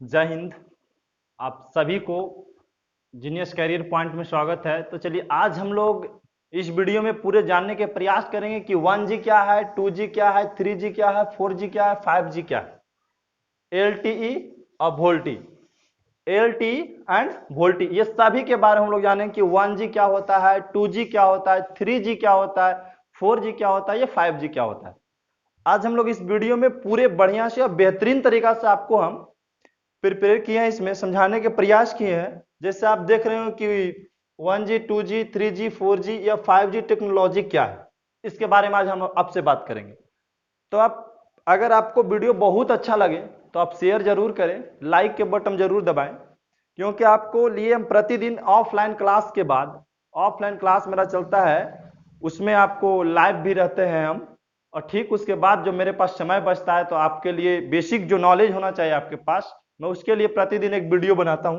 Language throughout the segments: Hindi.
जय हिंद। आप सभी को जीनियस कैरियर पॉइंट में स्वागत है। तो चलिए आज हम लोग इस वीडियो में पूरे जानने के प्रयास करेंगे कि 1G क्या है, 2G क्या है, 3G क्या है, 4G क्या है, 5G क्या है, LTE और वोल्टी, LTE एंड वोल्टी, ये सभी के बारे में हम लोग जानेंगे कि 1G क्या होता है, 2G क्या होता है, 3G क्या होता है, 4G क्या होता है, ये 5G क्या होता है। आज हम लोग इस वीडियो में पूरे बढ़िया से और बेहतरीन तरीका से आपको हम प्रिपेयर किए हैं, इसमें समझाने के प्रयास किए हैं। जैसे आप देख रहे हो कि 1G, 2G, 3G, 4G या 5G टेक्नोलॉजी क्या है, इसके बारे में आज हम आपसे बात करेंगे। तो आप अगर आपको वीडियो बहुत अच्छा लगे तो आप शेयर जरूर करें, लाइक के बटन जरूर दबाएं, क्योंकि आपको लिए हम प्रतिदिन ऑफलाइन क्लास के बाद, ऑफलाइन क्लास मेरा चलता है उसमें आपको लाइव भी रहते हैं हम, और ठीक उसके बाद जो मेरे पास समय बचता है तो आपके लिए बेसिक जो नॉलेज होना चाहिए आपके पास, मैं उसके लिए प्रतिदिन एक वीडियो बनाता हूं।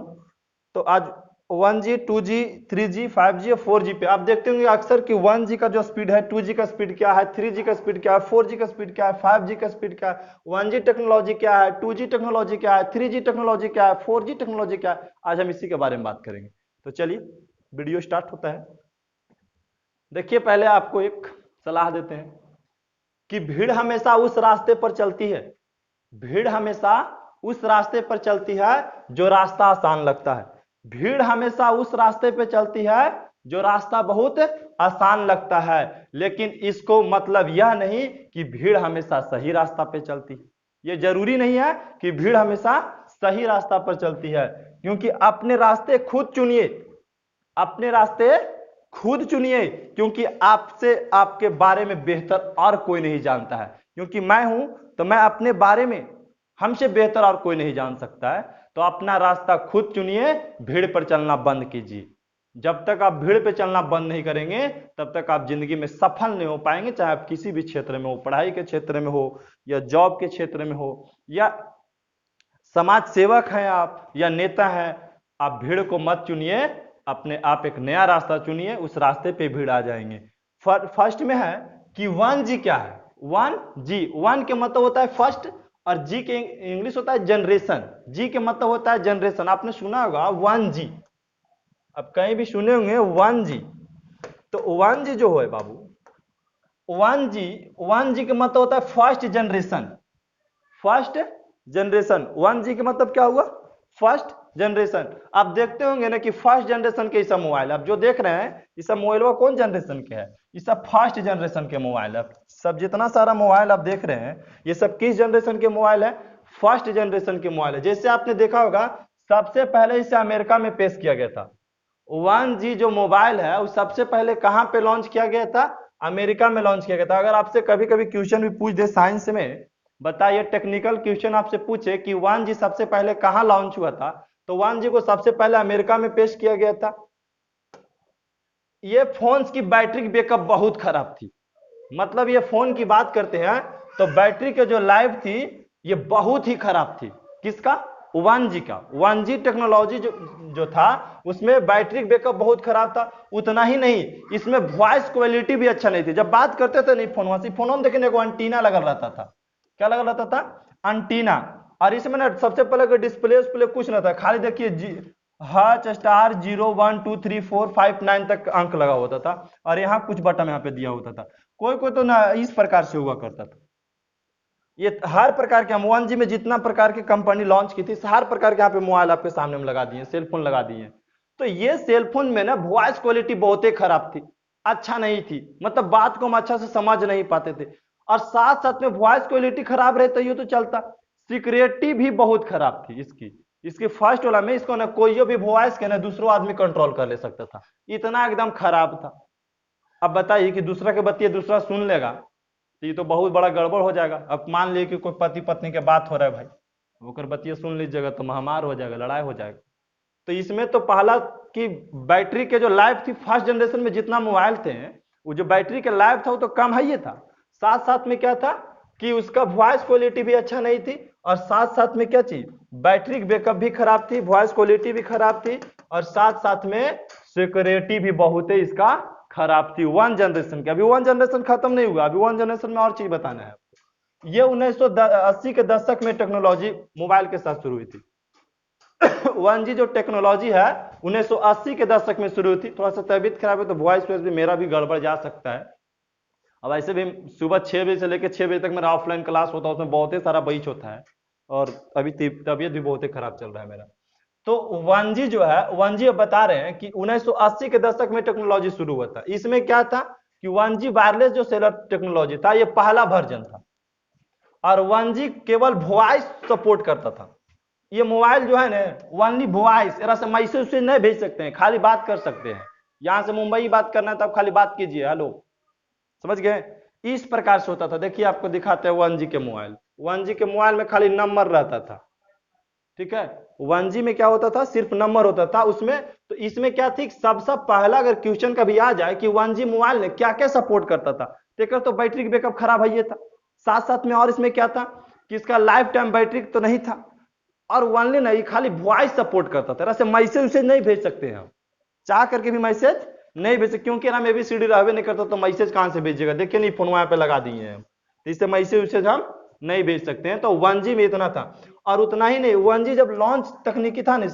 तो आज 1G, 2G, 3G, 5G और 4G पे आप देखते होंगे अक्सर कि 1G का जो स्पीड है, 2G का स्पीड क्या है, 3G का स्पीड क्या है, 4G का स्पीड क्या है, 5G का स्पीड क्या है, 1G टेक्नोलॉजी क्या है, 2G टेक्नोलॉजी क्या है, 3G टेक्नोलॉजी क्या है, 4G टेक्नोलॉजी क्या है। आज हम इसी के बारे में बात करेंगे। तो चलिए वीडियो स्टार्ट होता है। देखिए पहले आपको एक सलाह देते हैं कि भीड़ हमेशा उस रास्ते पर चलती है, भीड़ हमेशा उस रास्ते पर चलती है जो रास्ता आसान लगता है। भीड़ हमेशा उस रास्ते पर चलती है जो रास्ता बहुत आसान लगता है, लेकिन इसको मतलब यह नहीं कि भीड़ हमेशा सही रास्ता पे चलती है। यह जरूरी नहीं है कि भीड़ हमेशा सही रास्ता पर चलती है, क्योंकि अपने रास्ते खुद चुनिए, अपने रास्ते खुद चुनिए, क्योंकि आपसे आपके बारे में बेहतर और कोई नहीं जानता है। क्योंकि मैं हूं तो मैं अपने बारे में, हमसे बेहतर और कोई नहीं जान सकता है। तो अपना रास्ता खुद चुनिए, भीड़ पर चलना बंद कीजिए। जब तक आप भीड़ पर चलना बंद नहीं करेंगे तब तक आप जिंदगी में सफल नहीं हो पाएंगे, चाहे आप किसी भी क्षेत्र में हो, पढ़ाई के क्षेत्र में हो या जॉब के क्षेत्र में हो या समाज सेवक हैं आप या नेता हैं। आप भीड़ को मत चुनिए, अपने आप एक नया रास्ता चुनिए, उस रास्ते पे भीड़ आ जाएंगे। फर्स्ट में है कि 1G क्या है। 1G, 1 के मतलब होता है फर्स्ट और G के इंग्लिश होता है जनरेशन। G के मतलब होता है जनरेशन। आपने सुना होगा 1G, अब कहीं भी सुने होंगे 1G। तो 1G जो है बाबू, 1G, 1G के मतलब होता है first generation. First generation, 1G के मतलब क्या हुआ, फर्स्ट जनरेशन। आप देखते होंगे ना कि फर्स्ट जनरेशन के सब मोबाइल आप जो देख रहे हैं, ये सब मोबाइल कौन जनरेशन के है, ये सब फर्स्ट जनरेशन के मोबाइल है। सब जितना सारा मोबाइल आप देख रहे हैं ये सब किस जनरेशन के मोबाइल है, फर्स्ट जनरेशन के मोबाइल है। जैसे आपने देखा होगा सबसे पहले इसे अमेरिका में पेश किया गया था। 1G जो मोबाइल है वो सबसे पहले कहां पे लॉन्च किया गया था, अमेरिका में लॉन्च किया गया था। अगर आपसे कभी कभी क्वेश्चन भी पूछ दे साइंस में, बताइए टेक्निकल क्वेश्चन आपसे पूछे कि 1G सबसे पहले कहां लॉन्च हुआ था, तो 1G को सबसे पहले अमेरिका में पेश किया गया था। ये फोन की बैटरी बैकअप बहुत खराब थी, मतलब ये फोन की बात करते हैं तो बैटरी के जो लाइफ थी ये बहुत ही खराब थी। किसका, 1G का। 1G टेक्नोलॉजी जो था उसमें बैटरी बैकअप बहुत खराब था। उतना ही नहीं, इसमें वॉइस क्वालिटी भी अच्छा नहीं थी। जब बात करते थे नहीं फोन में देखने को एंटीना लगा रहता था। क्या लगा रहता था, एंटीना। और इसमें ना सबसे पहले डिस्प्ले कुछ ना था, खाली देखिए हच स्टार 0 1 2 3 4 5 9 तक अंक लगा होता था, और यहाँ कुछ बटन यहाँ पे दिया होता था। कोई कोई तो ना इस प्रकार से हुआ करता था। ये हर प्रकार के, हम 1G में जितना प्रकार की कंपनी लॉन्च की थी हर प्रकार के यहाँ पे मोबाइल आपके सामने में लगा दिए, सेलफोन लगा दिए। तो ये सेलफोन में ना वॉइस क्वालिटी बहुत ही खराब थी, अच्छा नहीं थी, मतलब बात को हम अच्छा से समझ नहीं पाते थे। और साथ साथ में वॉइस क्वालिटी खराब रहता ये तो चलता, सिक्योरिटी भी बहुत खराब थी इसकी। इसकी फर्स्ट वाला में इसको ना कोई भी वॉइस के ना दूसरा आदमी कंट्रोल कर ले सकता था, इतना एकदम खराब था। अब बताइए कि दूसरा के बतिए दूसरा सुन लेगा तो ये तो बहुत बड़ा गड़बड़ हो जाएगा। अब मान लीजिए कि कोई पति पत्नी के बात हो रहा है भाई, होकर बतिए सुन लीजिएगा तो महामार हो जाएगा, लड़ाई हो जाएगा। तो इसमें तो पहला कि बैटरी के जो लाइफ थी फर्स्ट जनरेशन में जितना मोबाइल थे, वो जो बैटरी के लाइफ था वो तो कम ही था। साथ साथ में क्या था कि उसका वॉइस क्वालिटी भी अच्छा नहीं थी, और साथ साथ में क्या चीज, बैटरी बैकअप भी खराब थी, वॉइस क्वालिटी भी खराब थी, और साथ साथ में सिक्योरिटी भी बहुत ही इसका खराब थी। 1 जनरेशन की, अभी 1 जनरेशन खत्म नहीं हुआ, अभी 1 जनरेशन में और चीज बताना है। ये 1980 के दशक में टेक्नोलॉजी मोबाइल के साथ शुरू हुई थी। 1G जो टेक्नोलॉजी है 1980 के दशक में शुरू हुई थी। थोड़ा सा तबीयत खराब है तो वॉइस भी मेरा भी गड़बड़ जा सकता है। अब ऐसे भी सुबह 6 बजे से लेकर 6 बजे तक मेरा ऑफलाइन क्लास होता है, उसमें बहुत ही सारा बैच होता है और अभी तबीयत भी बहुत ही खराब चल रहा है मेरा। तो 1G जो है 1G अब बता रहे हैं कि 1980 के दशक में टेक्नोलॉजी शुरू हुआ था। इसमें क्या था कि 1G वायरलेस जो सेलर टेक्नोलॉजी था, ये पहला वर्जन था और 1G केवल वॉइस सपोर्ट करता था। ये मोबाइल जो है ना ओनली वॉइस, ऐसा मैसेज से नहीं भेज सकते हैं, खाली बात कर सकते हैं। यहां से मुंबई बात करना है तो आप खाली बात कीजिए, हेलो, समझ गए। इस प्रकार से होता था। देखिए आपको दिखाते हैं 1G के मोबाइल। 1G के मोबाइल में खाली नंबर रहता था, ठीक है। 1G में क्या होता था, सिर्फ नंबर होता था उसमें। तो इसमें क्या थी, सबसे पहला अगर क्वेश्चन कभी आ जाए कि 1G मोबाइल ने क्या क्या सपोर्ट करता था, तो बैटरी बैकअप खराब है ये था। साथ साथ में और इसमें क्या था कि इसका लाइफ टाइम बैटरी तो नहीं था, और ओनली नहीं खाली वॉइस सपोर्ट करता था। ऐसे मैसेज उसे नहीं भेज सकते हैं, चाह करके भी मैसेज नहीं भेज सकते, क्योंकि ना ABCD रहबे नहीं करता तो मैसेज कहां से भेजिएगा। देखिए नहीं फोन वहां पे लगा दिए हैं, तो इससे मैसेज उसेज हम नहीं भेज सकते हैं। तो 1G में इतना था। और उतना ही नहीं, 1G जब लॉन्च तकनीकी था ना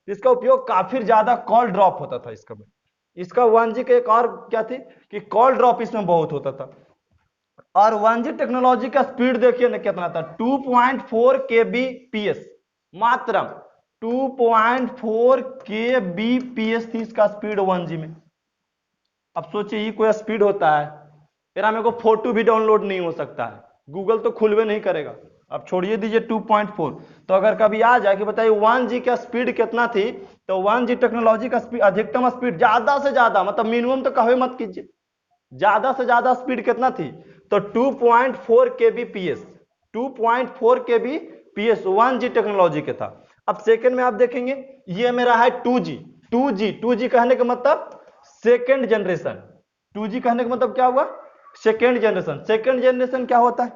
इसका उपयोग काफी ज्यादा कॉल ड्रॉप होता था इसका 1G का एक और क्या थी कि कॉल ड्रॉप इसमें बहुत होता था। और 1G टेक्नोलॉजी का स्पीड देखिए ना कितना था, 2.4 kbps, मात्र 2.4 kbps थी इसका स्पीड 1G में। अब सोचिए ये कोई स्पीड होता है, मेरा मेरे को फोटो भी डाउनलोड नहीं हो सकता है, गूगल तो खुलवे नहीं करेगा। अब छोड़िए दीजिए 2.4, तो अगर कभी आ जाए कि बताइए 1G का स्पीड कितना थी, तो 1G टेक्नोलॉजी का स्पीड अधिकतम स्पीड ज्यादा से ज्यादा, मतलब मिनिमम तो कहे मत कीजिए, ज्यादा से ज्यादा स्पीड कितना थी, तो 2.4 kbps, 2.4 kbps 1G टेक्नोलॉजी के था। अब सेकंड में आप देखेंगे ये मेरा है 2G। 2G कहने का मतलब सेकंड जनरेशन। 2G कहने का मतलब क्या हुआ, सेकंड जनरेशन। सेकंड जनरेशन क्या होता है,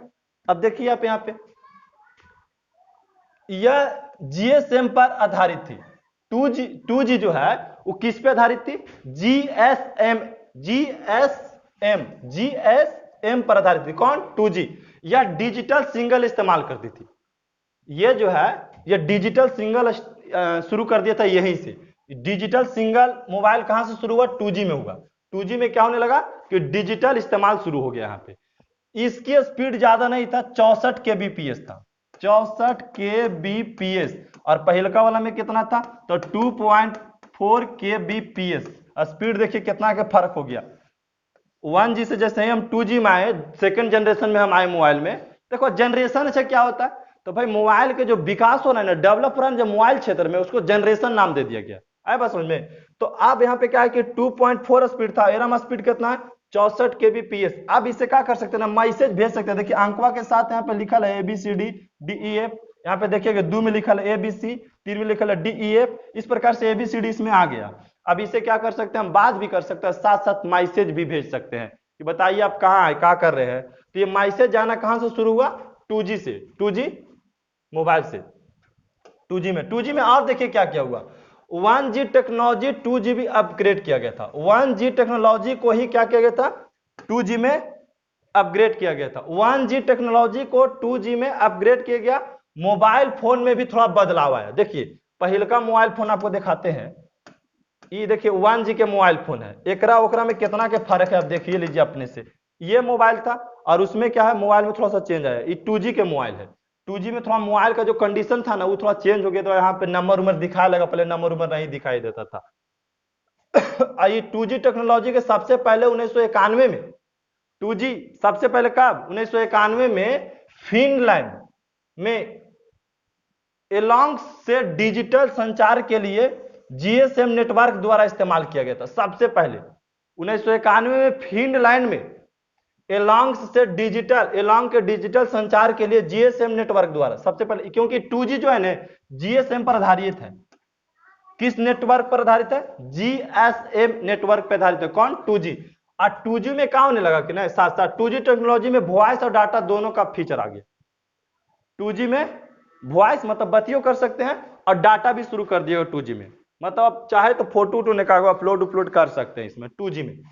अब देखिए आप यहां पे, यह GSM पर आधारित थी। 2G जो है वो किस पे आधारित थी, GSM पर आधारित थी। कौन, 2G। यह डिजिटल सिंगल इस्तेमाल करती थी। ये जो है ये डिजिटल सिंगल शुरू कर दिया था यहीं से। डिजिटल सिंगल मोबाइल कहां से शुरू हुआ, 2G में हुआ। 2G में क्या होने लगा कि डिजिटल इस्तेमाल शुरू हो गया। यहां पे इसकी स्पीड ज्यादा नहीं था, 64 kbps था, 64 kbps। और पहलका वाला में कितना था, तो 2.4 kbps। स्पीड देखिए कितना का फर्क हो गया। 1G से जैसे ही हम 2G में आए, सेकंड जनरेशन में हम आए मोबाइल में। देखो जनरेशन से क्या होता है, तो भाई मोबाइल के जो विकास हो रहा है ना, डेवलप हो रहा है जो मोबाइल क्षेत्र में, उसको जनरेशन नाम दे दिया गया। आए बात समझ में। तो अब यहाँ पे क्या है कि 2.4 स्पीड था, एरम स्पीड कितना है, 64 kbps। अब इसे क्या कर सकते हैं ना, मैसेज भेज सकते हैं। देखिए अंकवा के साथ यहाँ पे लिखा है ABCD DEF, यहाँ पे देखिएगा 2 में लिखा है ABC, 3 में लिखा है DEF। इस प्रकार से ABCD इसमें आ गया। अब इसे क्या कर सकते हैं, हम बात भी कर सकते हैं, साथ साथ मैसेज भी भेज सकते हैं कि बताइए आप कहाँ है, क्या कर रहे हैं। तो ये मैसेज जाना कहां से शुरू हुआ, 2G से, 2G मोबाइल से। 2G में और देखिए क्या क्या हुआ, 1G टेक्नोलॉजी 2G भी अपग्रेड किया गया था। 1G टेक्नोलॉजी को ही क्या किया गया था, 2G में अपग्रेड किया गया था। 1G टेक्नोलॉजी को 2G में अपग्रेड किया गया। मोबाइल फोन में भी थोड़ा बदलाव आया। देखिए पहले का मोबाइल फोन आपको दिखाते हैं, ये देखिए 1G के मोबाइल फोन है, एकरा ओकरा में कितना के फर्क है आप देखिए लीजिए अपने से। ये मोबाइल था और उसमें क्या है, मोबाइल में थोड़ा सा चेंज आया। ये 2G के मोबाइल है। 2G में थोड़ा मोबाइल का जो कंडीशन था ना वो थोड़ा चेंज हो गया। तो यहाँ पे नंबर उम्र दिखाया लगा, पहले नंबर उम्र नहीं दिखाई देता था। ये 2G टेक्नोलॉजी के सबसे पहले 1991 में, 2G सबसे पहले कब, 1991 में फिनलैंड में एलोंग से डिजिटल संचार के लिए GSM नेटवर्क द्वारा इस्तेमाल किया गया था। सबसे पहले 1991 में फिनलैंड में एलोंग के डिजिटल संचार के लिए GSM नेटवर्क द्वारा सबसे पहले, क्योंकि 2G जो है ना GSM पर आधारित है। किस नेटवर्क पर आधारित है, GSM नेटवर्क पर आधारित है। कौन, 2G। और 2G में क्या होने लगा कि ना, साथ साथ 2G टेक्नोलॉजी में वॉइस और डाटा दोनों का फीचर आ गया। 2G में वॉइस मतलब बतियो कर सकते हैं और डाटा भी शुरू कर दिए 2G में। मतलब आप चाहे तो फोटो निकाल अपलोड कर सकते हैं इसमें 2G में।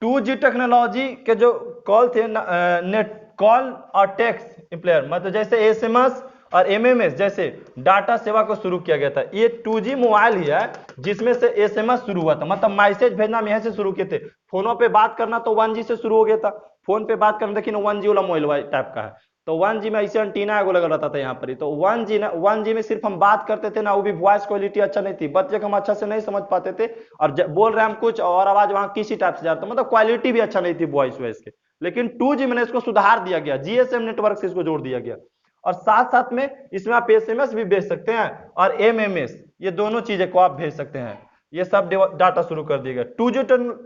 2G टेक्नोलॉजी के जो कॉल थे नेट कॉल और टेक्स्ट इम्प्लेयर, मतलब जैसे SMS और एमएमएस जैसे डाटा सेवा को शुरू किया गया था। ये 2G मोबाइल ही है जिसमें से एसएमएस शुरू हुआ था, मतलब मैसेज भेजना हम यहीं से शुरू किए थे। फोनों पे बात करना तो 1G से शुरू हो गया था। फोन पे बात करना देखिए 1G वाला मोबाइल टाइप का है, तो 1G में ऐसे एंटीना एगो लगा रहता था यहाँ पर ही। तो 1G में सिर्फ हम बात करते थे ना, वो भी वॉइस क्वालिटी अच्छा नहीं थी, बच्चे को हम अच्छा से नहीं समझ पाते थे, और बोल रहे हैं हम कुछ और आवाज वहां किसी टाइप से जा रहा था, मतलब क्वालिटी भी अच्छा नहीं थी वॉइस के। लेकिन 2G में इसको सुधार दिया गया, जीएसएम नेटवर्क से इसको जोड़ दिया गया, और साथ साथ में इसमें आप एसएमएस भी भेज सकते हैं और एमएमएस, ये दोनों चीजें को आप भेज सकते हैं। ये सब डाटा शुरू कर दिया गया। 2G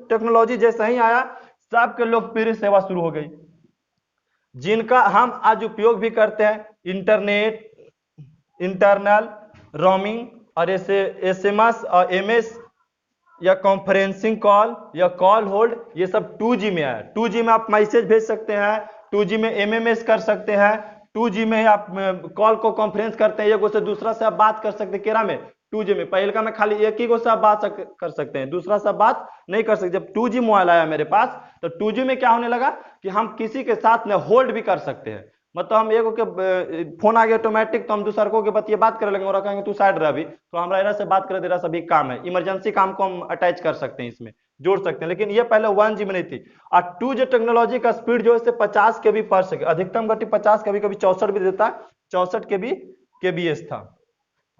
टेक्नोलॉजी जैसे ही आया सबके लोकप्रिय सेवा शुरू हो गई, जिनका हम आज उपयोग भी करते हैं। इंटरनेट, इंटरनल रोमिंग, और ऐसे एसएमएस और एमएस या कॉन्फ्रेंसिंग कॉल या कॉल होल्ड, ये सब 2G में है। 2G में आप मैसेज भेज सकते हैं, 2G में एमएमएस कर सकते हैं, 2G में आप कॉल को कॉन्फ्रेंस करते हैं, एक से दूसरा से आप बात कर सकते हैं। केरा में 2G में पहले का में खाली एक ही से आप बात कर सकते हैं, दूसरा से बात नहीं कर सकते। जब 2G मोबाइल आया मेरे पास, तो 2G में क्या होने लगा कि हम किसी के साथ में होल्ड भी कर सकते हैं, मतलब हम एगो के फोन आ गया ऑटोमेटिक, तो हम दूसर को के बतिए बात करे लगे और कहेंगे तू साइड रह, अभी तो हमरा एरा से बात करे, तेरा सभी काम है, इमरजेंसी काम को हम अटैच कर सकते हैं, इसमें जोड़ सकते हैं। लेकिन ये पहले 1G में नहीं थी। और 2G टेक्नोलॉजी का स्पीड जो है 50 KB पर सेकेंड, अधिकतम गति 50, कभी कभी 64 भी देता है, 64 KBS था।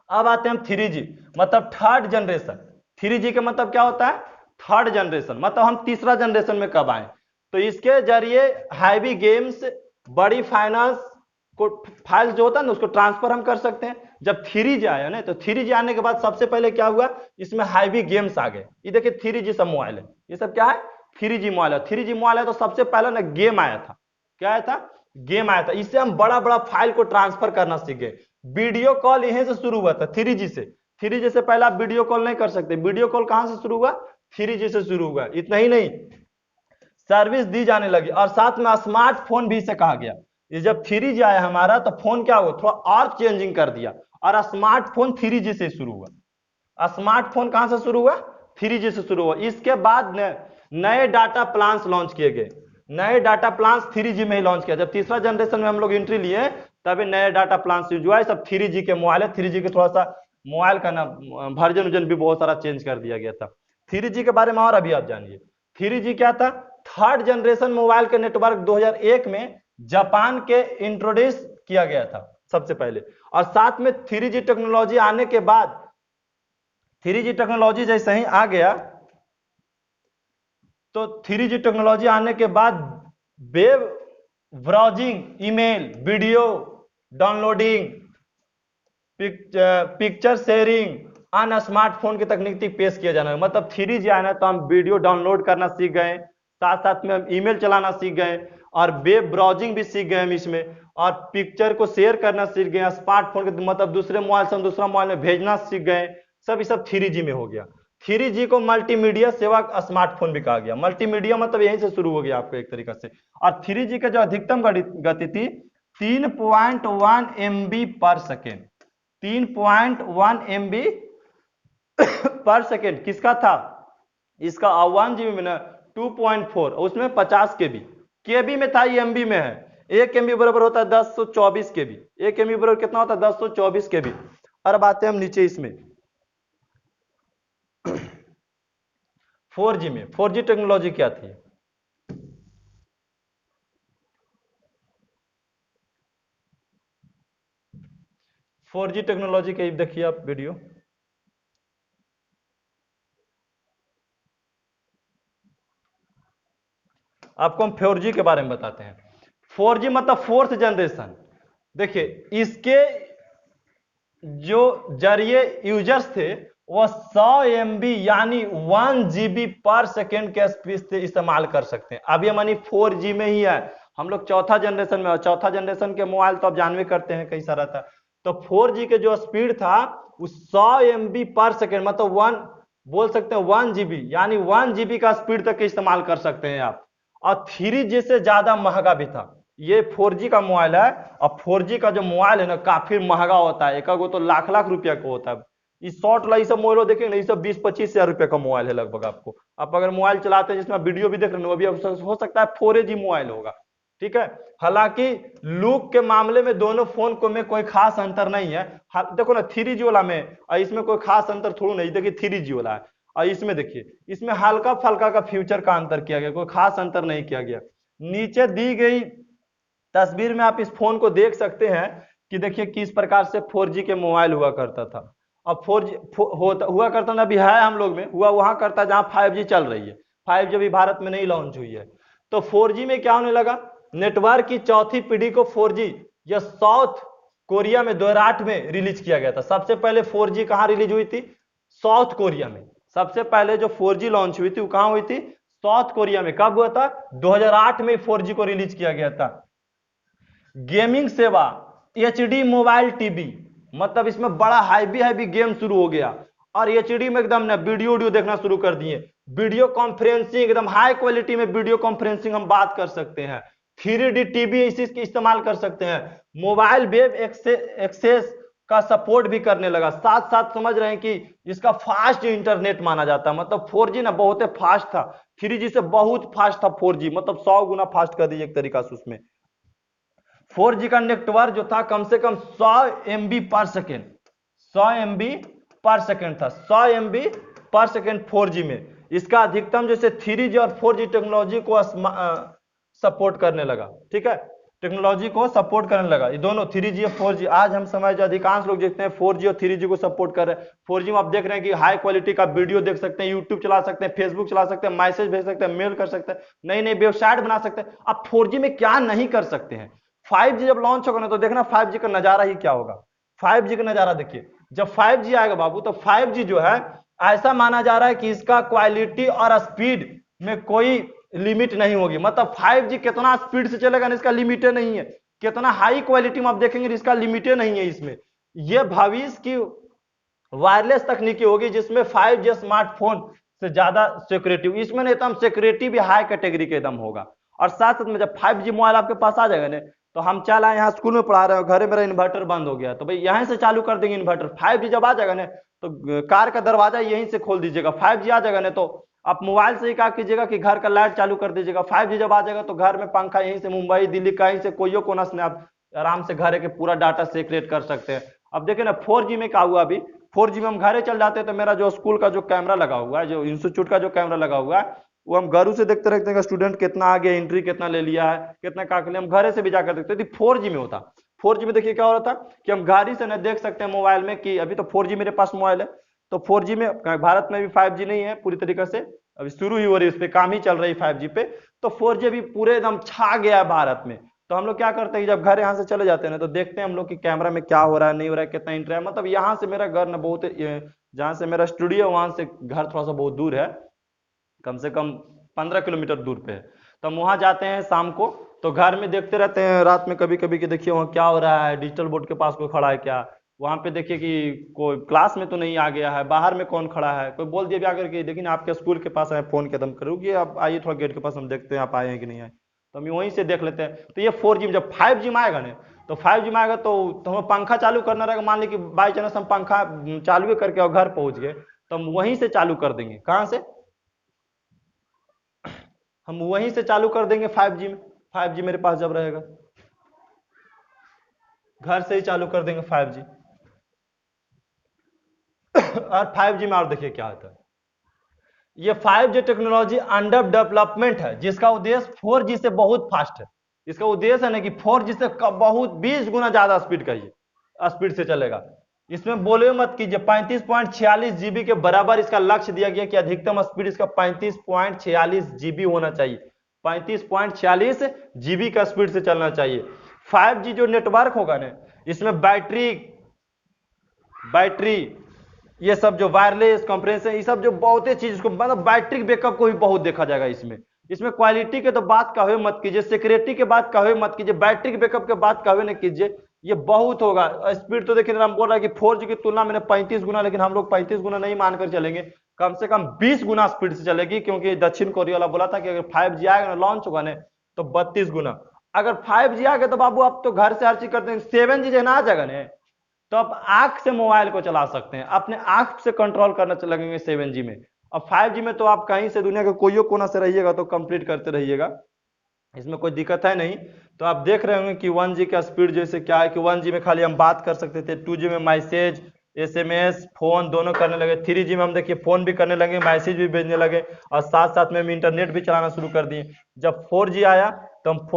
अब आते हैं हम 3G, मतलब थर्ड जनरेशन। 3G का मतलब क्या होता है? थर्ड जनरेशन, मतलब हम तीसरा जनरेशन में कब आए। तो इसके जरिए हैवी गेम्स, बड़ी फाइनेंस को फाइल जो होता है ना उसको ट्रांसफर हम कर सकते हैं। जब 3G आया ना, तो 3G आने के बाद सबसे पहले क्या हुआ, इसमें हैवी गेम्स आ गए। ये देखिए 3G सब मोबाइल है, ये सब क्या है? 3G मोबाइल है। 3G मोबाइल है तो सबसे पहले ना गेम आया था। क्या आया था? गेम आया था। इससे हम बड़ा बड़ा फाइल को ट्रांसफर करना सीख गए। वीडियो कॉल यहीं से शुरू हुआ था 3G से। 3G से पहले आप वीडियो कॉल नहीं कर सकते। वीडियो कॉल कहां से शुरू हुआ? 3G से शुरू हुआ। इतना ही नहीं, सर्विस दी जाने लगी, और साथ में स्मार्टफोन भी इसे कहा गया। ये जब 3G आया हमारा, तो फोन क्या हुआ, थोड़ा और चेंजिंग कर दिया, और स्मार्टफोन 3G से शुरू हुआ। स्मार्टफोन कहां से शुरू हुआ? 3G से शुरू हुआ। इसके बाद नए डाटा प्लान्स लॉन्च किए गए। नए डाटा प्लान्स 3G में ही लॉन्च किया। जब तीसरा जनरेशन में हम लोग एंट्री लिए, तभी नए डाटा प्लान्स यूज हुआ। सब 3G के मोबाइल है। 3G के थोड़ा सा मोबाइल का ना वर्जन भी बहुत सारा चेंज कर दिया गया था। 3G के बारे में और अभी आप जानिए। 3G क्या था? थर्ड जनरेशन मोबाइल के नेटवर्क 2001 में जापान के इंट्रोड्यूस किया गया था सबसे पहले। और साथ में 3G टेक्नोलॉजी आने के बाद, 3G टेक्नोलॉजी जैसे ही आ गया, तो 3G टेक्नोलॉजी आने के बाद web browsing, email, video downloading, picture sharing, अन्य स्मार्टफोन की तकनीक पेश किया जाना है। मतलब 3G आना तो हम वीडियो डाउनलोड करना सीख गए, साथ साथ में हम ईमेल चलाना सीख गए, और वेब ब्राउजिंग भी सीख गए हम इसमें, और पिक्चर को शेयर करना सीख गए। स्मार्टफोन के मतलब दूसरे मोबाइल से हम दूसरा मोबाइल में भेजना सीख गए। सब 3G में हो गया। 3G को मल्टीमीडिया सेवा स्मार्टफोन भी कहा गया। मल्टीमीडिया मतलब यहीं से शुरू हो गया आपको एक तरीका से। और 3G का जो अधिकतम गति थी 3.1 MB पर सेकेंड। 3.1 MB पर सेकेंड किसका था? इसका 1GB में ना 2.4, उसमें 50 केबी में था, ये MB में है। 1 MB बराबर होता है 1024 KB। 1 MB बराबर कितना होता है? 1024 KB। और अब आते हैं हम नीचे इसमें 4G में। 4G टेक्नोलॉजी क्या थी? फोर जी टेक्नोलॉजी के देखिए आप वीडियो। आपको हम 4G के बारे में बताते हैं। 4G मतलब फोर्थ जनरेशन। देखिए इसके जो जरिए यूजर्स थे वो 100 MB यानी 1 GB पर सेकेंड के स्पीड से इस्तेमाल कर सकते हैं। अभी यानी 4G में ही है, हम लोग चौथा जनरेशन में। और चौथा जनरेशन के मोबाइल तो आप जानवे करते हैं कैसा रहता है। तो 4G के जो स्पीड था वो 100 MB पर सेकेंड, मतलब 1 बोल सकते हैं 1 GB, यानी 1 GB का स्पीड तक इस्तेमाल कर सकते हैं आप। और 3G से ज्यादा महंगा भी था। ये 4G का मोबाइल है, और 4G का जो मोबाइल है ना काफी महंगा होता है। एक वो तो लाख लाख रुपया का होता है। इस शॉर्ट वाला ये सब मोबाइल देखेंगे ना, ये सब 20-25 हजार रुपये का मोबाइल है लगभग। आपको आप अगर मोबाइल चलाते हैं जिसमें वीडियो भी देख रहे हैं, वो भी हो सकता है 4G मोबाइल होगा। ठीक है। हालांकि लुक के मामले में दोनों फोन को में कोई खास अंतर नहीं है। देखो ना 3G वाला में और इसमें कोई खास अंतर थोड़ा नहीं, देखिए 3G वाला है और इसमें देखिए इसमें हल्का फल्का का फ्यूचर का अंतर किया गया, कोई खास अंतर नहीं किया गया। नीचे दी गई तस्वीर में आप इस फोन को देख सकते हैं कि देखिए किस प्रकार से 4G के मोबाइल हुआ करता था। अब 4G हुआ करता था, अभी है हम लोग में, हुआ वहां करता है जहां 5G चल रही है। 5G अभी भारत में नहीं लॉन्च हुई है। तो 4G में क्या होने लगा, नेटवर्क की चौथी पीढ़ी को 4G यह साउथ कोरिया में 2008 में रिलीज किया गया था। सबसे पहले 4G कहां रिलीज हुई थी, साउथ कोरिया में। सबसे पहले जो 4G लॉन्च हुई थी वो कहां हुई थी, साउथ कोरिया में। कब हुआ था, 2008 में 4G को रिलीज किया गया था। गेमिंग सेवा HD मोबाइल टीवी, मतलब इसमें बड़ा हैवी गेम शुरू हो गया और HD में एकदम ना वीडियो देखना शुरू कर दिए। वीडियो कॉन्फ्रेंसिंग एकदम हाई क्वालिटी में वीडियो कॉन्फ्रेंसिंग हम बात कर सकते हैं। 3D टीवी इसी इस्तेमाल कर सकते हैं। मोबाइल वेब एक्सेस का सपोर्ट भी करने लगा। साथ साथ समझ रहे हैं कि इसका फास्ट इंटरनेट माना जाता है। मतलब 4G ना बहुत फास्ट था, 3G से बहुत फास्ट था 4G, मतलब 100 गुना फास्ट कर दीजिए एक तरीका से। उसमें 4G का नेटवर्क जो था कम से कम 100 MB पर सेकेंड, 100 MB पर सेकेंड था, 100 MB पर सेकेंड 4G में। इसका अधिकतम जैसे 3G और 4G टेक्नोलॉजी को सपोर्ट करने लगा। ठीक है, टेक्नोलॉजी को सपोर्ट करने लगा ये दोनों 3G और 4G। आज हम समझ अधिकांश लोग देखते हैं 4G और 3G को सपोर्ट कर रहे हैं। 4G में आप देख रहे हैं कि हाई क्वालिटी का वीडियो देख सकते हैं, यूट्यूब चला सकते हैं, फेसबुक चला सकते हैं, मैसेज भेज सकते हैं, मेल कर सकते हैं, नई नई वेबसाइट बना सकते हैं। आप 4G में क्या नहीं कर सकते हैं। 5G जब लॉन्च होगा ना तो देखना 5G का नजारा ही क्या होगा। 5G का नजारा देखिए, जब 5G आएगा बाबू तो 5G जो है ऐसा माना जा रहा है कि इसका क्वालिटी और स्पीड में कोई लिमिट नहीं होगी। मतलब 5G कितना स्पीड से चलेगा ना इसका लिमिट नहीं है, कितना हाई क्वालिटी में आप देखेंगे इसका लिमिट नहीं है। इसमें यह भविष्य की वायरलेस तकनीकी होगी जिसमें 5G स्मार्टफोन से ज्यादा सिक्योरिटी, इसमें नहीं एकदम सिक्योरिटी भी हाई कैटेगरी के एकदम होगा। और साथ साथ में जब 5G मोबाइल आपके पास आ जाएगा ना तो हम चला यहाँ स्कूल में पढ़ा रहे हो, घर मेरा इन्वर्टर बंद हो गया तो भाई यहीं से चालू कर देंगे इन्वर्टर। 5G जब आ जाएगा ना तो कार का दरवाजा यहीं से खोल दीजिएगा। 5G आ जाएगा ना तो आप मोबाइल से ही क्या कीजिएगा कि घर का लाइट चालू कर दीजिएगा। 5G जब आ जाएगा तो घर में पंखा यहीं से मुंबई दिल्ली कहीं से कोई कोना से आप आराम से घर के पूरा डाटा सेक्रेट कर सकते हैं। अब देखिए ना 4G में क्या हुआ, अभी 4G में हम घरे चल जाते हैं तो मेरा जो स्कूल का जो कैमरा लगा हुआ है, जो इंस्टीट्यूट का जो कैमरा लगा हुआ है, वो हम घरों से देखते रहते हैं स्टूडेंट कितना आगे एंट्री कितना ले लिया है, कितना का हम घरे से भी जाकर देखते थे। 4G में होता, 4G में देखिए क्या हो रहा था कि हम गाड़ी से न देख सकते हैं मोबाइल में कि अभी तो 4G मेरे पास मोबाइल है। तो 4G में भारत में भी 5G नहीं है पूरी तरीके से, अभी शुरू ही हो रही है, उस पर काम ही चल रही है 5G पे। तो 4G अभी पूरे एकदम छा गया है भारत में। तो हम लोग क्या करते हैं जब घर यहाँ से चले जाते हैं ना तो देखते हैं हम लोग कि कैमरा में क्या हो रहा है नहीं हो रहा है, कितना इंटर है। मतलब यहाँ से मेरा घर ना बहुत, जहाँ से मेरा स्टूडियो वहां से घर थोड़ा सा बहुत दूर है, कम से कम 15 किलोमीटर दूर पे है। तो हम वहां जाते हैं शाम को तो घर में देखते रहते हैं रात में कभी कभी कि देखिए वहाँ क्या हो रहा है, डिजिटल बोर्ड के पास कोई खड़ा है क्या, वहां पे देखिए कि कोई क्लास में तो नहीं आ गया है, बाहर में कौन खड़ा है, कोई बोल दिया भी आकर के देखिए आपके स्कूल के पास है, फोन कदम करोगे आप आइए थोड़ा गेट के पास हम देखते हैं आप आए हैं कि नहीं आए। तो हम वहीं से देख लेते हैं। तो ये 4G में, जब 5G में आएगा ना तो 5G में आएगा तो हमें पंखा चालू करना रहेगा। मान ली कि बाई चांस हम पंखा चालू करके और घर पहुंच गए तो हम वहीं से चालू कर देंगे। कहां से, हम वहीं से चालू कर देंगे 5G में। 5G मेरे पास जब रहेगा घर से ही चालू कर देंगे 5G। और 5G में और देखिए क्या होता है, ये 5G टेक्नोलॉजी अंडर डेवलपमेंट है जिसका उद्देश्य 4G से बहुत फास्ट है। इसका उद्देश्य है ना कि 4G से बहुत 20 गुना ज्यादा स्पीड का स्पीड से चलेगा। इसमें बोले मत कीजिए 35.46 GB के बराबर इसका लक्ष्य दिया गया कि अधिकतम स्पीड इसका 35.46 GB होना चाहिए। 35.46 GB का स्पीड से चलना चाहिए। 5G जो नेटवर्क होगा ना इसमें बैटरी ये सब जो वायरलेस कॉन्फ्रेंस है, ये सब जो बहुत चीज को मतलब बैटरी बैकअप को भी बहुत देखा जाएगा इसमें। इसमें क्वालिटी के तो बात कहे मत कीजिए, सिक्योरिटी के बात कहे मत कीजिए, बैटरी बैकअप के बात कहे न कीजिए, ये बहुत होगा। स्पीड तो देखिए हम बोल रहा है कि 4G की तुलना में 35 गुना, लेकिन हम लोग 35 गुना नहीं मानकर चलेंगे, कम से कम 20 गुना स्पीड से चलेगी। क्योंकि दक्षिण कोरिया वाला बोला था कि अगर 5G आएगा ना लॉन्च होगा ना तो 32 गुना। अगर 5G आ गया तो बाबू आप तो घर से हर चीज करते हैं। 7G जो ना आ जाएगा ना तो आप आंख से मोबाइल को चला सकते हैं, अपने आंख से कंट्रोल करना लगेंगे 7G में। अब 5G में तो आप कहीं से दुनिया के कोई कोना से रहिएगा तो कंप्लीट करते रहिएगा। इसमें कोई दिक्कत है नहीं। तो आप देख रहे होंगे कि 1G का स्पीड जैसे क्या है कि 1G में खाली हम बात कर सकते थे, 2G में मैसेज, SMS, फोन दोनों करने लगे, 3G में हम देखिए फोन भी करने लगे, मैसेज भी भेजने लगे, और साथ साथ में हम इंटरनेट भी चलाना शुरू कर दिए। जब 4G आया तो हम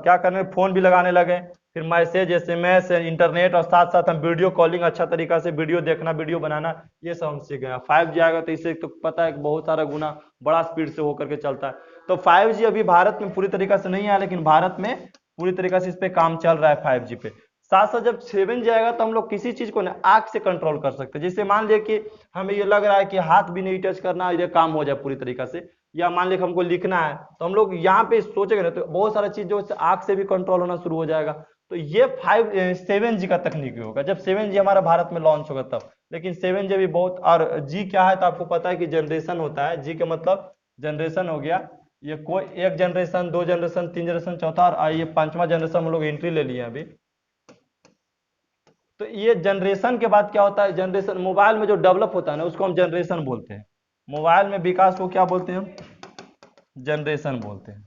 क्या करने, फोन भी लगाने लगे, फिर मैसेज, SMS, इंटरनेट, और साथ साथ हम वीडियो कॉलिंग, अच्छा तरीका से वीडियो देखना, वीडियो बनाना, ये सब हम सीख गए। 5G आएगा तो इससे तो पता है कि बहुत सारा गुना बड़ा स्पीड से होकर के चलता है। तो 5G अभी भारत में पूरी तरीका से नहीं आया, लेकिन भारत में पूरी तरीका से इस पे काम चल रहा है 5G पे। साथ साथ जब 7G आएगा तो हम लोग किसी चीज को ना आंख से कंट्रोल कर सकते हैं। जैसे मान लिया कि हमें ये लग रहा है कि हाथ भी नहीं टच करना, ये काम हो जाए पूरी तरीका से, या मान लिया हमको लिखना है तो हम लोग यहाँ पे सोचेंगे ना तो बहुत सारा चीज जो आंख से भी कंट्रोल होना शुरू हो जाएगा। तो ये 7G का तकनीक होगा जब 7G हमारा भारत में लॉन्च होगा तब। लेकिन 7G भी बहुत, और जी क्या है तो आपको पता है कि जनरेशन होता है, जी का मतलब जनरेशन हो गया, ये कोई एक जनरेशन, 2 जनरेशन, 3 जनरेशन, चौथा, और ये 5वां जनरेशन हम लोग एंट्री ले लिए अभी। तो ये जनरेशन के बाद क्या होता है, जनरेशन मोबाइल में जो डेवलप होता है ना उसको हम जनरेशन बोलते हैं। मोबाइल में विकास को क्या बोलते हैं हम, जनरेशन बोलते हैं।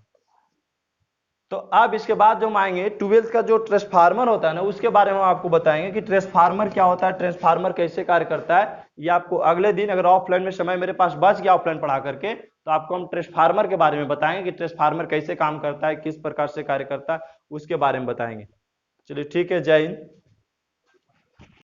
तो अब इसके बाद जो हम आएंगे 12th का जो ट्रांसफार्मर होता है ना उसके बारे में आपको बताएंगे कि ट्रांसफार्मर क्या होता है, ट्रांसफार्मर कैसे कार्य करता है। ये आपको अगले दिन, अगर ऑफलाइन में समय मेरे पास बच गया ऑफलाइन पढ़ा करके, तो आपको हम ट्रांसफार्मर के बारे में बताएंगे कि ट्रांसफार्मर कैसे काम करता है, किस प्रकार से कार्य करता है, उसके बारे में बताएंगे। चलिए ठीक है, जय हिंद।